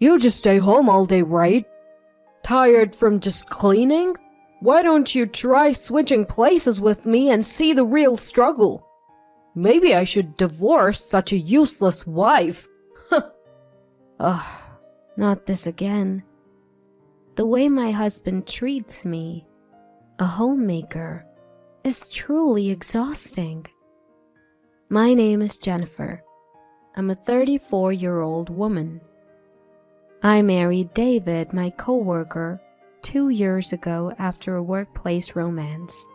You just stay home all day, right? Tired from just cleaning? Why don't you try switching places with me and see the real struggle? Maybe I should divorce such a useless wife. Ugh, not this again. The way my husband treats me, a homemaker, is truly exhausting. My name is Jennifer. I'm a 34-year-old woman. I married David, my coworker, 2 years ago after a workplace romance.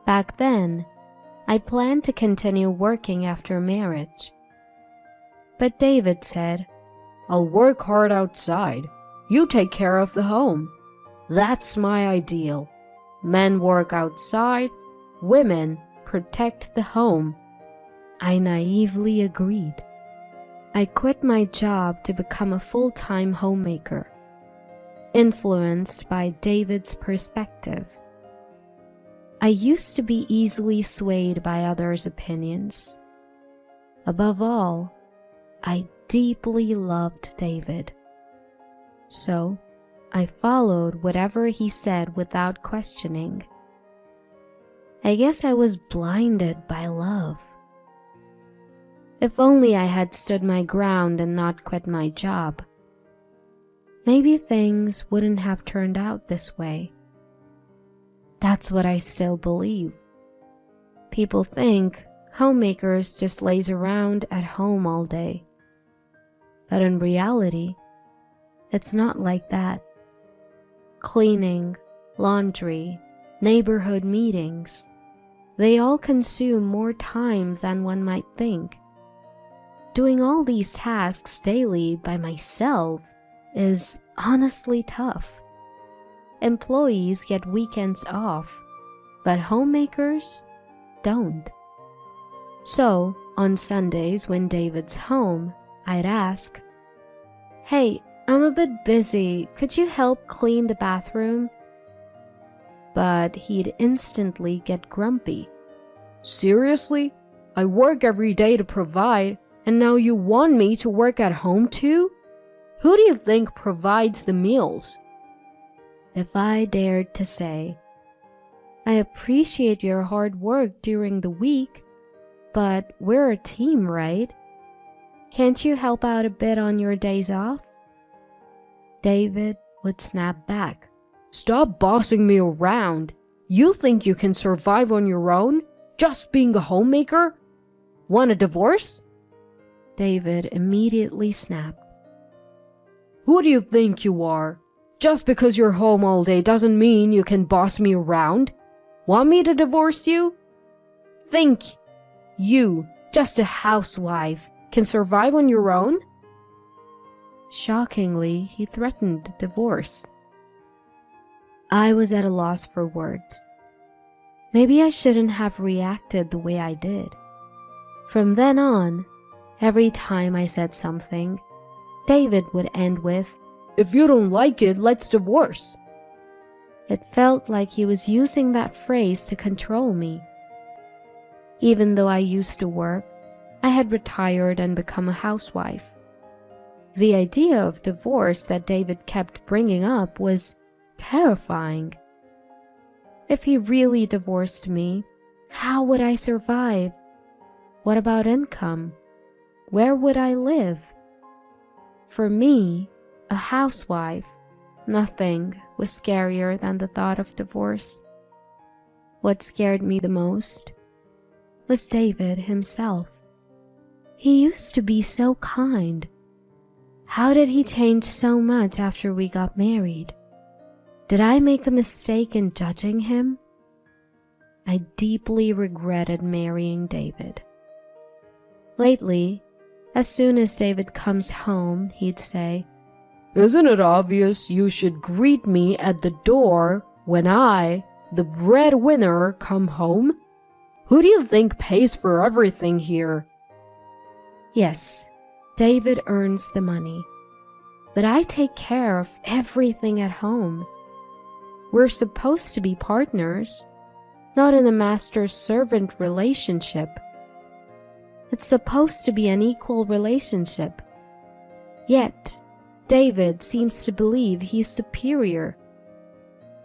Back then, I planned to continue working after marriage. But David said, I'll work hard outside. You take care of the home. That's my ideal. Men work outside, women protect the home. I naively agreed. I quit my job to become a full-time homemaker, influenced by David's perspective. I used to be easily swayed by others' opinions. Above all, I deeply loved David. So, I followed whatever he said without questioning. I guess I was blinded by love. If only I had stood my ground and not quit my job. Maybe things wouldn't have turned out this way. That's what I still believe. People think homemakers just laze around at home all day. But in reality, it's not like that. Cleaning, laundry, neighborhood meetings, they all consume more time than one might think. Doing all these tasks daily by myself is honestly tough. Employees get weekends off, but homemakers don't. So, on Sundays when David's home, I'd ask, "Hey, I'm a bit busy. Could you help clean the bathroom?" But he'd instantly get grumpy. Seriously? I work every day to provide, and now you want me to work at home too? Who do you think provides the meals? If I dared to say, "I appreciate your hard work during the week, but we're a team, right? Can't you help out a bit on your days off?" David would snap back. Stop bossing me around. You think you can survive on your own, just being a homemaker? Want a divorce? David immediately snapped. Who do you think you are? Just because you're home all day doesn't mean you can boss me around. Want me to divorce you? Think you, just a housewife, can survive on your own? Shockingly, he threatened divorce. I was at a loss for words. Maybe I shouldn't have reacted the way I did. From then on, every time I said something, David would end with, "If you don't like it, let's divorce." It felt like he was using that phrase to control me. Even though I used to work, I had retired and become a housewife. The idea of divorce that David kept bringing up was terrifying. If he really divorced me, how would I survive? What about income? Where would I live? For me, a housewife, nothing was scarier than the thought of divorce. What scared me the most was David himself. He used to be so kind. How did he change so much after we got married? Did I make a mistake in judging him? I deeply regretted marrying David. Lately, as soon as David comes home, he'd say, "Isn't it obvious you should greet me at the door when I, the breadwinner, come home? Who do you think pays for everything here?" Yes, David earns the money, but I take care of everything at home. We're supposed to be partners, not in a master-servant relationship. It's supposed to be an equal relationship. Yet, David seems to believe he's superior.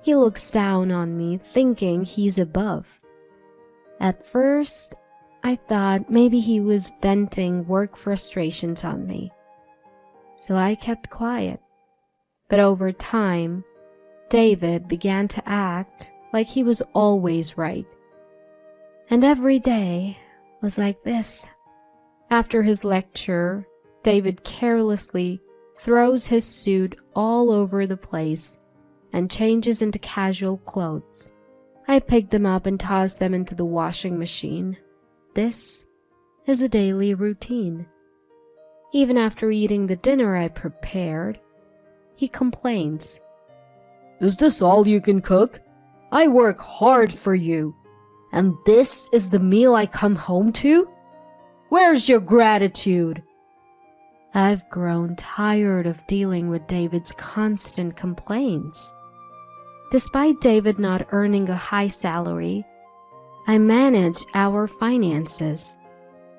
He looks down on me, thinking he's above. At first, I thought maybe he was venting work frustrations on me. So I kept quiet. But over time, David began to act like he was always right. And every day was like this. After his lecture, David carelessly throws his suit all over the place and changes into casual clothes. I pick them up and toss them into the washing machine. This is a daily routine. Even after eating the dinner I prepared, he complains. Is this all you can cook? I work hard for you. And this is the meal I come home to? Where's your gratitude? I've grown tired of dealing with David's constant complaints. Despite David not earning a high salary, I manage our finances,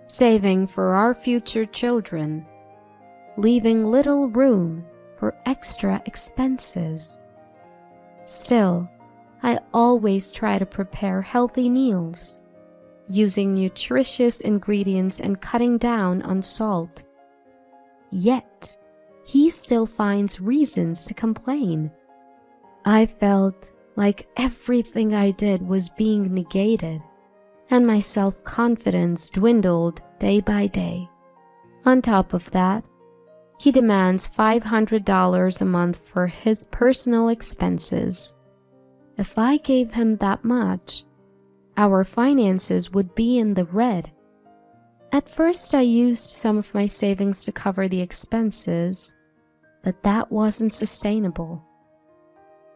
saving for our future children, leaving little room for extra expenses. Still, I always try to prepare healthy meals, using nutritious ingredients and cutting down on salt. Yet, he still finds reasons to complain. I felt like everything I did was being negated, and my self-confidence dwindled day by day. On top of that, he demands $500 a month for his personal expenses. If I gave him that much, our finances would be in the red. At first, I used some of my savings to cover the expenses, but that wasn't sustainable.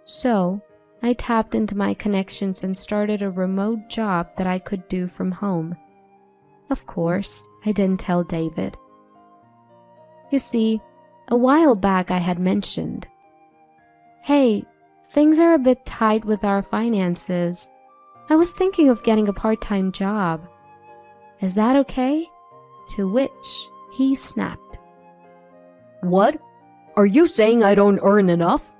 So, I tapped into my connections and started a remote job that I could do from home. Of course, I didn't tell David. You see, a while back I had mentioned, "Hey, things are a bit tight with our finances. I was thinking of getting a part-time job. Is that okay?" To which he snapped. What? Are you saying I don't earn enough?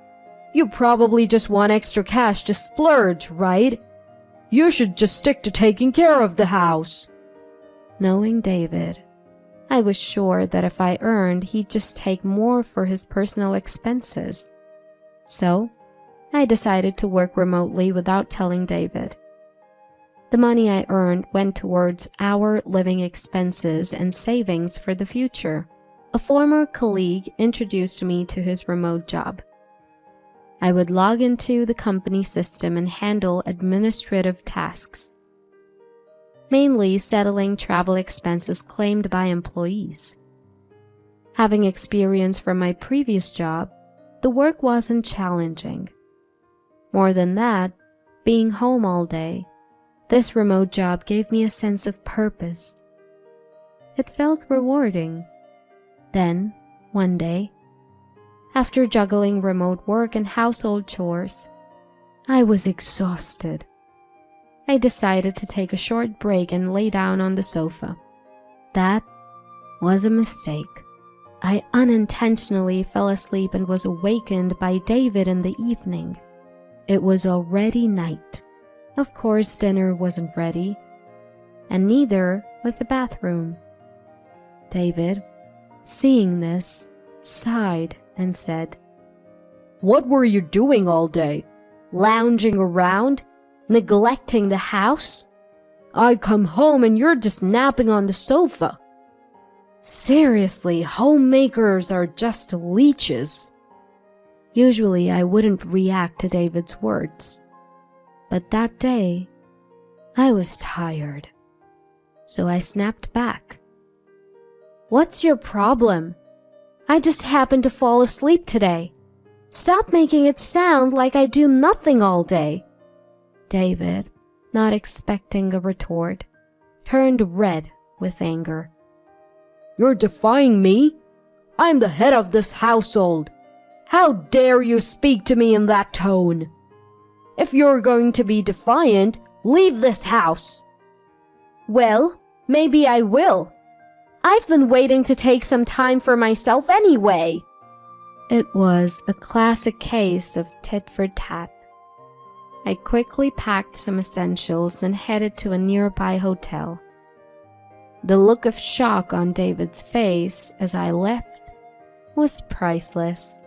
You probably just want extra cash to splurge, right? You should just stick to taking care of the house. Knowing David, I was sure that if I earned, he'd just take more for his personal expenses. So, I decided to work remotely without telling David. The money I earned went towards our living expenses and savings for the future. A former colleague introduced me to his remote job. I would log into the company system and handle administrative tasks, mainly settling travel expenses claimed by employees. Having experience from my previous job, the work wasn't challenging. More than that, being home all day, this remote job gave me a sense of purpose. It felt rewarding. Then, one day, after juggling remote work and household chores, I was exhausted. I decided to take a short break and lay down on the sofa. That was a mistake. I unintentionally fell asleep and was awakened by David in the evening. It was already night. Of course, dinner wasn't ready, and neither was the bathroom. David, seeing this, sighed and said, "What were you doing all day? Lounging around? Neglecting the house? I come home and you're just napping on the sofa. Seriously, homemakers are just leeches." Usually I wouldn't react to David's words, but that day I was tired, so I snapped back. "What's your problem? I just happened to fall asleep today. Stop making it sound like I do nothing all day." David, not expecting a retort, turned red with anger. "You're defying me? I'm the head of this household. How dare you speak to me in that tone? If you're going to be defiant, leave this house." "Well, maybe I will. I've been waiting to take some time for myself anyway." It was a classic case of tit for tat. I quickly packed some essentials and headed to a nearby hotel. The look of shock on David's face as I left was priceless.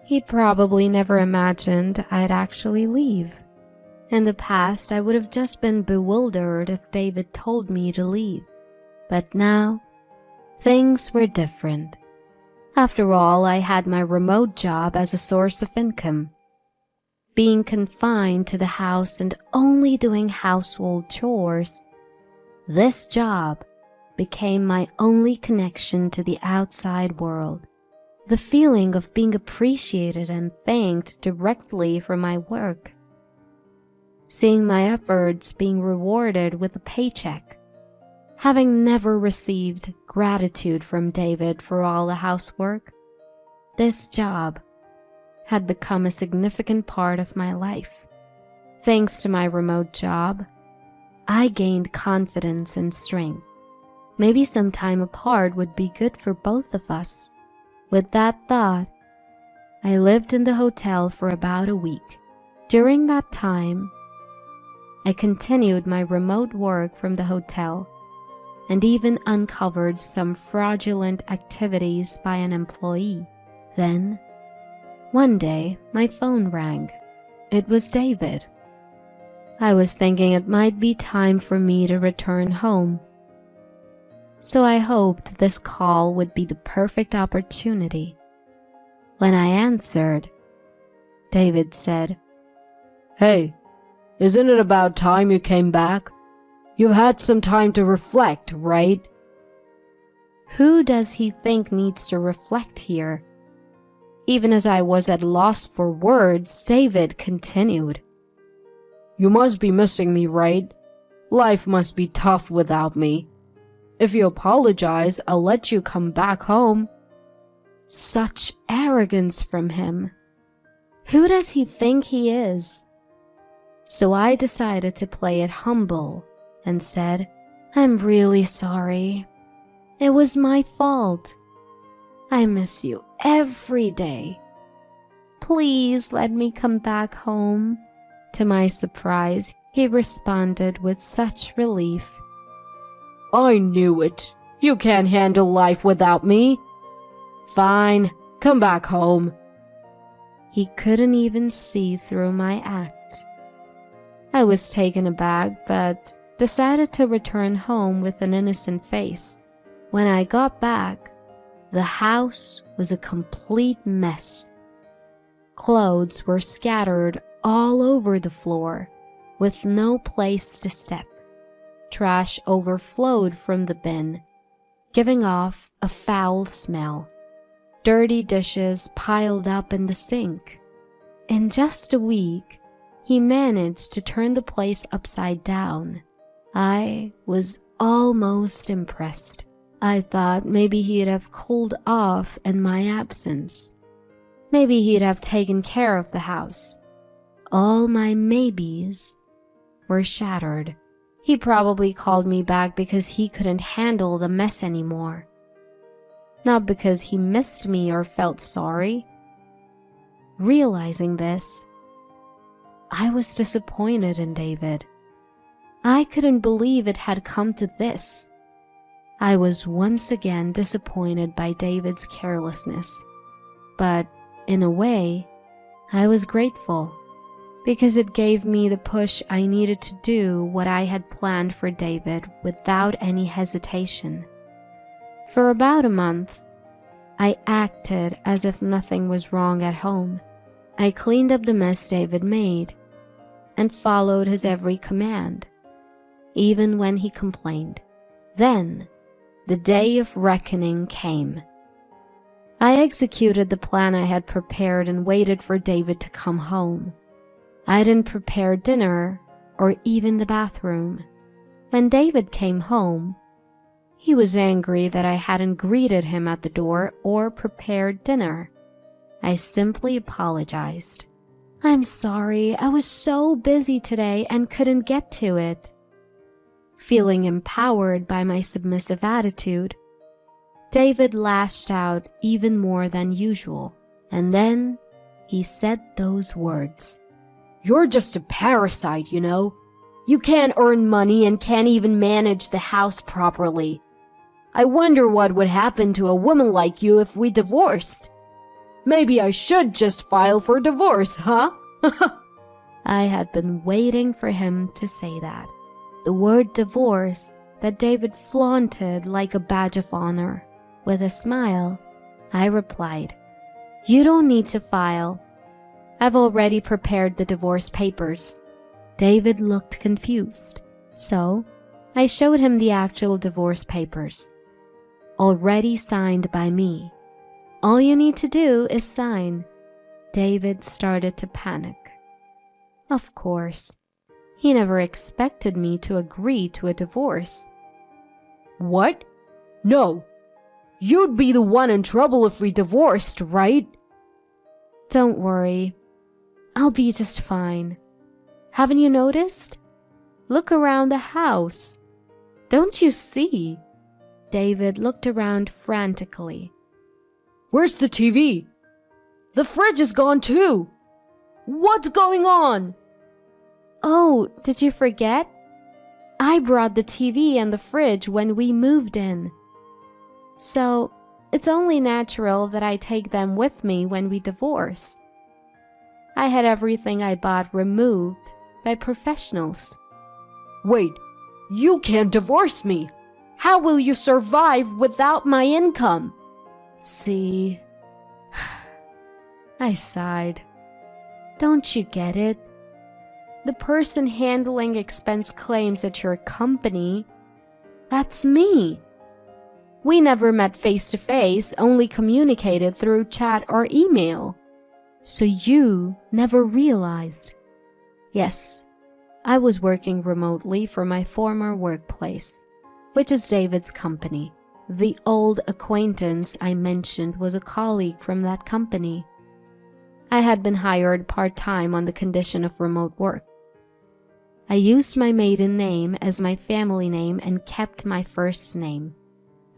He'd probably never imagined I'd actually leave. In the past, I would have just been bewildered if David told me to leave. But now, things were different. After all, I had my remote job as a source of income. Being confined to the house and only doing household chores, this job became my only connection to the outside world. The feeling of being appreciated and thanked directly for my work. Seeing my efforts being rewarded with a paycheck. Having never received gratitude from David for all the housework, this job had become a significant part of my life. Thanks to my remote job, I gained confidence and strength. Maybe some time apart would be good for both of us. With that thought, I lived in the hotel for about a week. During that time, I continued my remote work from the hotel and even uncovered some fraudulent activities by an employee. Then, one day, my phone rang. It was David. I was thinking it might be time for me to return home. So I hoped this call would be the perfect opportunity. When I answered, David said, "Hey, isn't it about time you came back? You've had some time to reflect, right?" Who does he think needs to reflect here? Even as I was at loss for words, David continued, "You must be missing me, right? Life must be tough without me. If you apologize, I'll let you come back home." Such arrogance from him. Who does he think he is? So I decided to play it humble and said, "I'm really sorry. It was my fault. I miss you every day. Please let me come back home." To my surprise, he responded with such relief. "I knew it. You can't handle life without me. Fine, come back home." He couldn't even see through my act. I was taken aback, but decided to return home with an innocent face. When I got back, the house was a complete mess. Clothes were scattered all over the floor, with no place to step. Trash overflowed from the bin, giving off a foul smell. Dirty dishes piled up in the sink. In just a week, he managed to turn the place upside down. I was almost impressed. I thought maybe he'd have cooled off in my absence. Maybe he'd have taken care of the house. All my maybes were shattered. He probably called me back because he couldn't handle the mess anymore. Not because he missed me or felt sorry. Realizing this, I was disappointed in David. I couldn't believe it had come to this. I was once again disappointed by David's carelessness. But in a way, I was grateful, because it gave me the push I needed to do what I had planned for David without any hesitation. For about a month, I acted as if nothing was wrong at home. I cleaned up the mess David made and followed his every command, even when he complained. Then, the day of reckoning came. I executed the plan I had prepared and waited for David to come home. I didn't prepare dinner or even the bathroom. When David came home, he was angry that I hadn't greeted him at the door or prepared dinner. I simply apologized. "I'm sorry, I was so busy today and couldn't get to it." Feeling empowered by my submissive attitude, David lashed out even more than usual. And then he said those words. You're just a parasite, you know. You can't earn money and can't even manage the house properly. I wonder what would happen to a woman like you if we divorced. Maybe I should just file for divorce, huh? I had been waiting for him to say that. The word divorce that David flaunted like a badge of honor. With a smile, I replied, "You don't need to file. I've already prepared the divorce papers." David looked confused, so I showed him the actual divorce papers, already signed by me. "All you need to do is sign." David started to panic. Of course, he never expected me to agree to a divorce. What? No. You'd be the one in trouble if we divorced, right? Don't worry. I'll be just fine. Haven't you noticed? Look around the house. Don't you see? David looked around frantically. Where's the TV? The fridge is gone too. What's going on? Oh, did you forget? I brought the TV and the fridge when we moved in. So, it's only natural that I take them with me when we divorce. I had everything I bought removed by professionals. Wait, you can't divorce me. How will you survive without my income? See, I sighed. Don't you get it? The person handling expense claims at your company, that's me. We never met face to face, only communicated through chat or email. So you never realized. Yes, I was working remotely for my former workplace, which is David's company. The old acquaintance I mentioned was a colleague from that company. I had been hired part-time on the condition of remote work. I used my maiden name as my family name and kept my first name.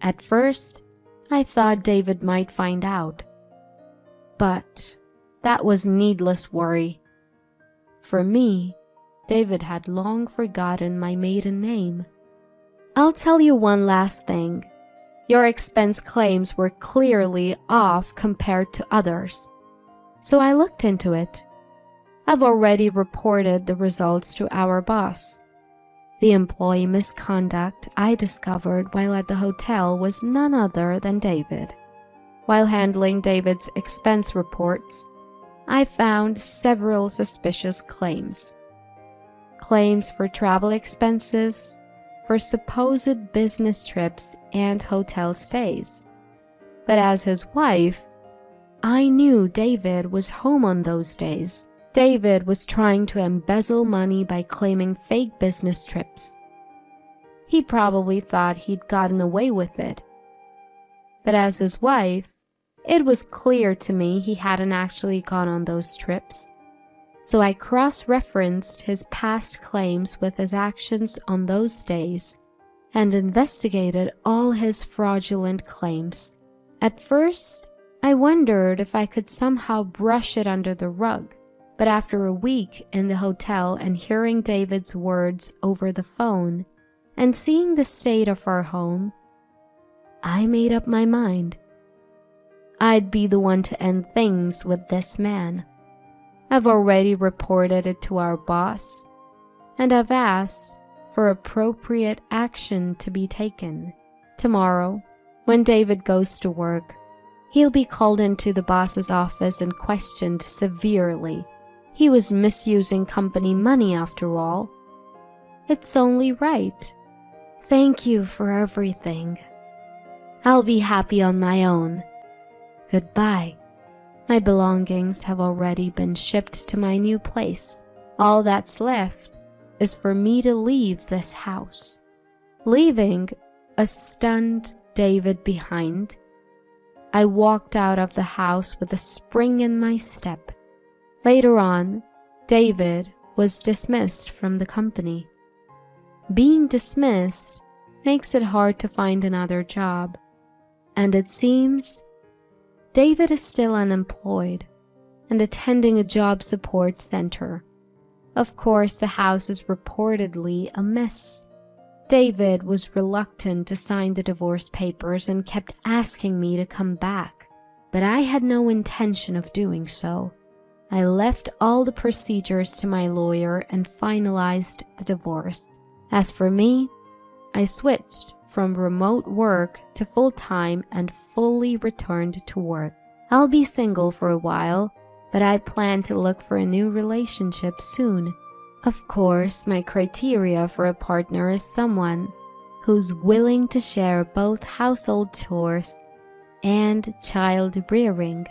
At first, I thought David might find out. But that was needless worry. For me, David had long forgotten my maiden name. I'll tell you one last thing. Your expense claims were clearly off compared to others. So I looked into it. I've already reported the results to our boss. The employee misconduct I discovered while at the hotel was none other than David. While handling David's expense reports, I found several suspicious claims. Claims for travel expenses, for supposed business trips and hotel stays. But as his wife, I knew David was home on those days. David was trying to embezzle money by claiming fake business trips. He probably thought he'd gotten away with it. But as his wife, it was clear to me he hadn't actually gone on those trips. So I cross-referenced his past claims with his actions on those days and investigated all his fraudulent claims. At first, I wondered if I could somehow brush it under the rug. But after a week in the hotel and hearing David's words over the phone and seeing the state of our home, I made up my mind. I'd be the one to end things with this man. I've already reported it to our boss, and I've asked for appropriate action to be taken. Tomorrow, when David goes to work, he'll be called into the boss's office and questioned severely. He was misusing company money after all. It's only right. Thank you for everything. I'll be happy on my own. Goodbye. My belongings have already been shipped to my new place. All that's left is for me to leave this house. Leaving a stunned David behind, I walked out of the house with a spring in my step. Later on, David was dismissed from the company. Being dismissed makes it hard to find another job, and it seems David is still unemployed and attending a job support center. Of course, the house is reportedly a mess. David was reluctant to sign the divorce papers and kept asking me to come back, but I had no intention of doing so. I left all the procedures to my lawyer and finalized the divorce. As for me, I switched from remote work to full-time and fully returned to work. I'll be single for a while, but I plan to look for a new relationship soon. Of course, my criteria for a partner is someone who's willing to share both household chores and child rearing.